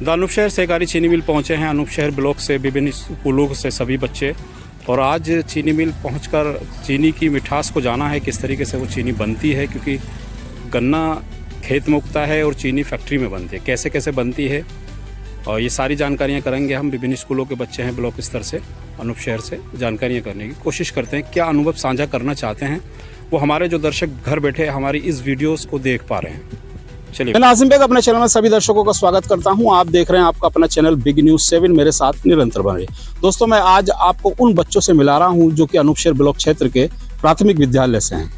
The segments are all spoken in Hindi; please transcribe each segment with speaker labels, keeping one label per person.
Speaker 1: अनूपशहर सहकारी चीनी मिल पहुंचे हैं। अनूपशहर ब्लॉक से विभिन्न स्कूलों से सभी बच्चे, और आज चीनी मिल पहुंचकर चीनी की मिठास को जाना है, किस तरीके से वो चीनी बनती है, क्योंकि गन्ना खेत में उगता है और चीनी फैक्ट्री में बनती है, कैसे कैसे बनती है, और ये सारी जानकारियाँ करेंगे हम। विभिन्न स्कूलों के बच्चे हैं ब्लॉक स्तर से, अनूपशहर से जानकारियाँ करने की कोशिश करते हैं। क्या अनुभव साझा करना चाहते हैं वो हमारे जो दर्शक घर बैठे हमारी इस वीडियोस को देख पा रहे हैं। चलिए, मैं नाजिम बेग अपने चैनल में सभी दर्शकों का स्वागत करता हूं। आप देख रहे हैं आपका अपना चैनल बिग न्यूज 7, मेरे साथ निरंतर बने। दोस्तों, मैं आज आपको उन बच्चों से मिला रहा हूं जो कि अनूपशहर ब्लॉक क्षेत्र के प्राथमिक विद्यालय से हैं।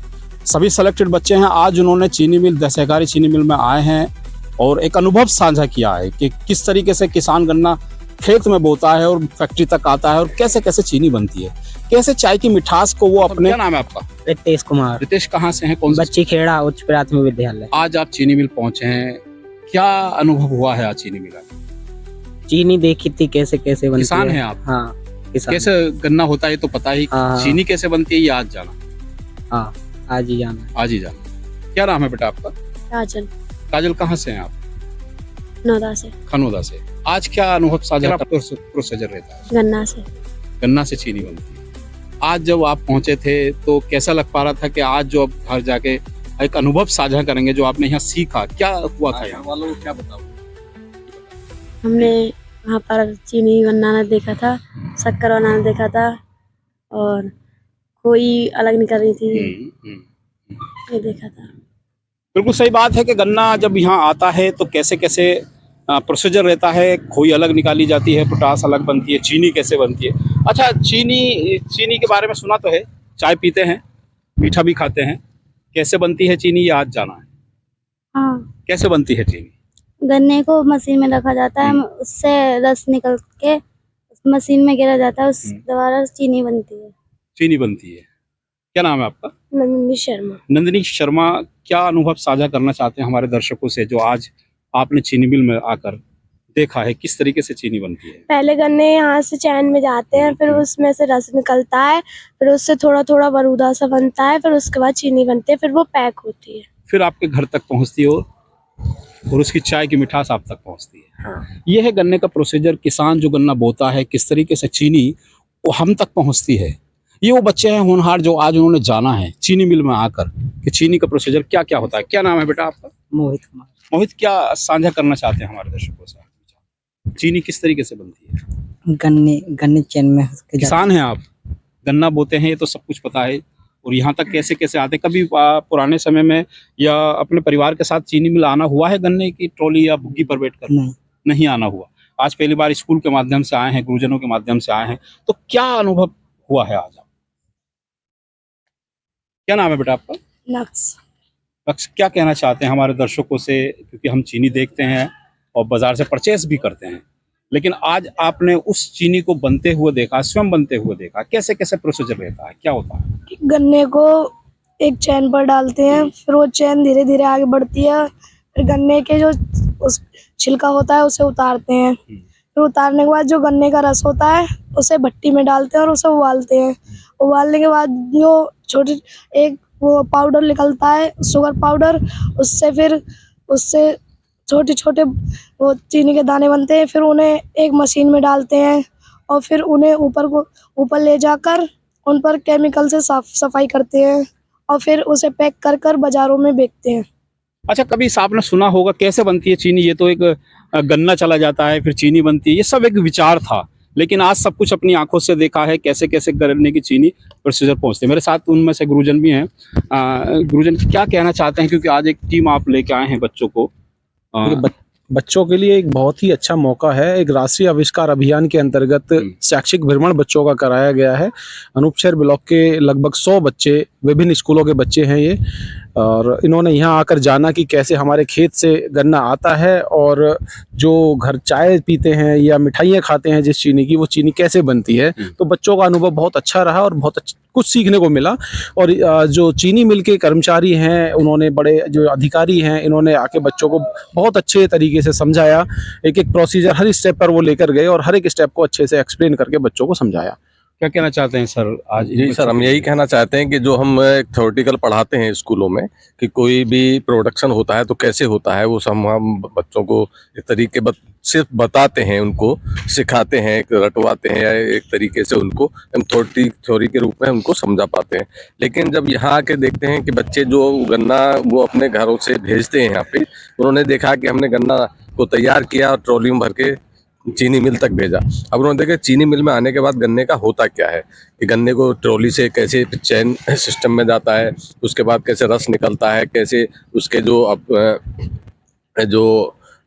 Speaker 1: सभी सेलेक्टेड बच्चे हैं। आज उन्होंने चीनी मिल, सहकारी चीनी मिल में आए हैं और एक अनुभव साझा किया है कि किस तरीके से किसान गन्ना खेत में बोता है और फैक्ट्री तक आता है, और कैसे कैसे चीनी बनती है, कैसे चाय की मिठास को वो अपने। क्या नाम है आपका?
Speaker 2: रितेश कुमार।
Speaker 1: रितेश, कहाँ से हैं? कौन सी?
Speaker 2: बच्ची खेड़ा उच्च प्राथमिक विद्यालय।
Speaker 1: आज आप चीनी मिल पहुंचे हैं, क्या अनुभव हुआ है आज चीनी मिल?
Speaker 2: चीनी देखी थी कैसे कैसे बनती है।
Speaker 1: किसान हैं आप?
Speaker 2: हाँ, किसान।
Speaker 1: कैसे गन्ना होता है तो पता ही,
Speaker 2: हाँ।
Speaker 1: चीनी कैसे बनती है ये आज जाना?
Speaker 2: हाँ, आज ही जाना।
Speaker 1: आज ही जाना। क्या नाम है बेटा आपका?
Speaker 3: काजल।
Speaker 1: काजल, कहाँ से हैं आप?
Speaker 3: नोदा से।
Speaker 1: खनोदा से। आज क्या अनुभव साझा प्रोसीजर रहता है?
Speaker 3: गन्ना से।
Speaker 1: गन्ना से चीनी बनती है। आज जब आप पहुंचे थे तो कैसा लग पा रहा था कि आज जो आप घर जाके एक अनुभव साझा करेंगे जो आपने यहाँ सीखा, क्या हुआ था यहाँ वालों को? क्या बताओ।
Speaker 3: हमने वहाँ पर चीनी बनाना देखा था, शक्कर बनाना देखा था, और खोई अलग निकल रही थी, ये देखा था।
Speaker 1: बिल्कुल सही बात है कि गन्ना जब यहाँ आता है तो कैसे कैसे प्रोसीजर रहता है। खोई अलग निकाली जाती है, पोटास अलग बनती है, चीनी कैसे बनती है। अच्छा, चीनी के बारे में सुना तो है, चाय पीते हैं, मीठा भी खाते हैं। कैसे बनती है चीनी ये आज जाना है।
Speaker 3: हाँ,
Speaker 1: कैसे बनती है चीनी?
Speaker 3: गन्ने को मशीन में रखा जाता है, उससे रस निकल के मशीन में गिरा जाता है, उस द्वारा चीनी बनती है।
Speaker 1: चीनी बनती है। क्या नाम है आपका?
Speaker 3: नंदिनी शर्मा।
Speaker 1: नंदिनी शर्मा, क्या अनुभव साझा करना चाहते हैं हमारे दर्शकों से जो आज आपने चीनी मिल में आकर देखा है, किस तरीके से चीनी बनती है?
Speaker 3: पहले गन्ने यहाँ से चैन में जाते हैं, फिर उसमें से रस निकलता है, फिर उससे थोड़ा थोड़ा बरूदा सा बनता है, फिर उसके बाद चीनी बनती है, फिर वो पैक होती है,
Speaker 1: फिर आपके घर तक पहुँचती है और उसकी चाय की मिठास आप तक पहुँचती है।
Speaker 3: हाँ।
Speaker 1: ये है गन्ने का प्रोसीजर। किसान जो गन्ना बोता है, किस तरीके से चीनी वो हम तक पहुँचती है। ये वो बच्चे हैं होनहार जो आज उन्होंने जाना है चीनी मिल में आकर कि चीनी का प्रोसीजर क्या क्या होता है। क्या नाम है बेटा आपका?
Speaker 2: मोहित कुमार।
Speaker 1: मोहित, क्या साझा करना चाहते हैं हमारे दर्शकों से? चीनी किस तरीके से बनती है?
Speaker 2: गन्ने चैन में।
Speaker 1: किसान हैं आप, गन्ना बोते हैं, ये तो सब कुछ पता है। और यहाँ तक कैसे कैसे आते? कभी पुराने समय में या अपने परिवार के साथ चीनी मिल आना हुआ है गन्ने की ट्रॉली या बुग्गी पर बैठकर? नहीं आना हुआ। आज पहली बार स्कूल के माध्यम से आए हैं, गुरुजनों के माध्यम से आए हैं, तो क्या अनुभव हुआ है आज? क्या नाम है बेटा आपका? लक्ष्य, क्या कहना चाहते हैं हमारे दर्शकों से, क्योंकि हम चीनी देखते हैं और बाजार से परचेस भी करते हैं, लेकिन आज आपने उस चीनी को बनते हुए देखा, स्वयं बनते हुए देखा, कैसे कैसे प्रोसीजर रहता है, क्या होता है?
Speaker 3: गन्ने को एक चैन पर डालते हैं, फिर वो चैन धीरे धीरे आगे बढ़ती है, फिर गन्ने के जो उस छिलका होता है उसे उतारते हैं, फिर उतारने के बाद जो गन्ने का रस होता है उसे भट्टी में डालते हैं और उसे उबालते हैं। उबालने के बाद जो छोटे एक वो पाउडर निकलता है, शुगर पाउडर, उससे छोटे छोटे वो चीनी के दाने बनते हैं। फिर उन्हें एक मशीन में डालते हैं और फिर उन्हें ऊपर ले जाकर उन पर केमिकल से साफ सफाई करते हैं और फिर उसे पैक कर कर बाजारों में बेचते हैं।
Speaker 1: अच्छा, कभी आपने सुना होगा कैसे बनती है चीनी? ये तो एक गन्ना चला जाता है, फिर चीनी बनती है, ये सब एक विचार था, लेकिन आज सब कुछ अपनी आंखों से देखा है कैसे कैसे गन्ने की चीनी प्रोसीजर पहुंचती है। मेरे साथ उनमें से गुरुजन भी हैं। गुरुजन, क्या कहना चाहते हैं, क्योंकि आज एक टीम आप लेके आए हैं बच्चों को?
Speaker 4: बच्चों के लिए एक बहुत ही अच्छा मौका है। एक राष्ट्रीय आविष्कार अभियान के अंतर्गत शैक्षिक भ्रमण बच्चों का कराया गया है। अनूपशहर ब्लॉक के लगभग 100 बच्चे, विभिन्न स्कूलों के बच्चे हैं ये, और इन्होंने यहाँ आकर जाना कि कैसे हमारे खेत से गन्ना आता है और जो घर चाय पीते हैं या मिठाइयाँ खाते हैं जिस चीनी की, वो चीनी कैसे बनती है। तो बच्चों का अनुभव बहुत अच्छा रहा और बहुत कुछ सीखने को मिला। और जो चीनी मिल के कर्मचारी हैं, उन्होंने बड़े जो अधिकारी हैं, इन्होंने आके बच्चों को बहुत अच्छे तरीके से समझाया। एक एक प्रोसीजर हर स्टेप पर वो लेकर गए और हर एक स्टेप को अच्छे से एक्सप्लेन करके बच्चों को समझाया।
Speaker 1: क्या कहना चाहते हैं सर आज इन
Speaker 5: जी
Speaker 1: बच्चों
Speaker 5: सर, हम
Speaker 1: के
Speaker 5: यही
Speaker 1: लिए?
Speaker 5: कहना चाहते हैं कि जो हम थ्योरेटिकल पढ़ाते हैं स्कूलों में कि कोई भी प्रोडक्शन होता है तो कैसे होता है, वो सब हम बच्चों को एक तरीके सिर्फ बताते हैं, उनको सिखाते हैं, रटवाते हैं, या एक तरीके से उनको हम थ्योरी के रूप में उनको समझा पाते हैं। लेकिन जब यहाँ आके देखते हैं कि बच्चे जो गन्ना वो अपने घरों से भेजते हैं यहाँ पे, उन्होंने देखा कि हमने गन्ना को तैयार किया और ट्रॉली में भर के चीनी मिल तक भेजा। अब उन्होंने देखा चीनी मिल में आने के बाद गन्ने का होता क्या है, कि गन्ने को ट्रॉली से कैसे चैन सिस्टम में जाता है, उसके बाद कैसे रस निकलता है, कैसे उसके जो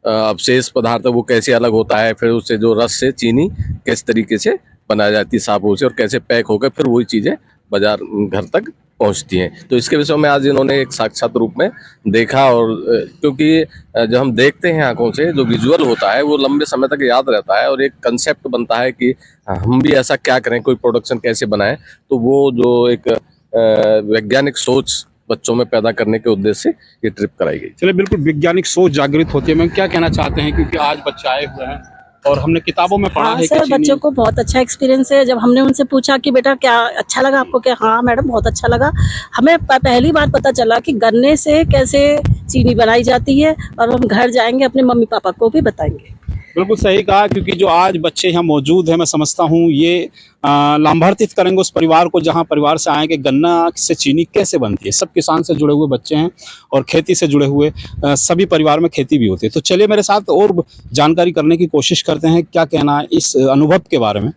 Speaker 5: अवशेष पदार्थ है वो कैसे अलग होता है, फिर उससे जो रस से चीनी किस तरीके से बनाई जाती है साबुन से, और कैसे पैक होकर फिर वही चीज़ें बाजार घर तक पहुंचती हैं। तो इसके विषय में आज इन्होंने एक साक्षात रूप में देखा, और क्योंकि जब हम देखते हैं आंखों से, जो विजुअल होता है वो लंबे समय तक याद रहता है और एक कंसेप्ट बनता है कि हम भी ऐसा क्या करें, कोई प्रोडक्शन कैसे बनाएं। तो वो जो एक वैज्ञानिक सोच बच्चों में पैदा करने के उद्देश्य से ये ट्रिप कराई गई।
Speaker 1: चलिए, बिल्कुल वैज्ञानिक सोच जागृत होती है। मैम क्या कहना चाहते हैं, क्योंकि आज बच्चे आए हुए हैं और हमने किताबों में पढ़ा
Speaker 6: हाँ
Speaker 1: है कि
Speaker 6: सर,
Speaker 1: चीनी
Speaker 6: बच्चों को बहुत अच्छा एक्सपीरियंस है। जब हमने उनसे पूछा कि बेटा क्या अच्छा लगा आपको, क्या हाँ मैडम बहुत अच्छा लगा, हमें पहली बार पता चला कि गन्ने से कैसे चीनी बनाई जाती है, और हम घर जाएंगे अपने मम्मी पापा को भी बताएंगे।
Speaker 1: बिल्कुल सही कहा, क्योंकि जो आज बच्चे यहाँ मौजूद हैं, मैं समझता हूँ ये लाभान्वित करेंगे उस परिवार को जहाँ परिवार से आए कि गन्ना से चीनी कैसे बनती है। सब किसान से जुड़े हुए बच्चे हैं और खेती से जुड़े हुए सभी परिवार में खेती भी होती है। तो चलिए मेरे साथ और जानकारी करने की कोशिश करते हैं, क्या कहना है इस अनुभव के बारे में।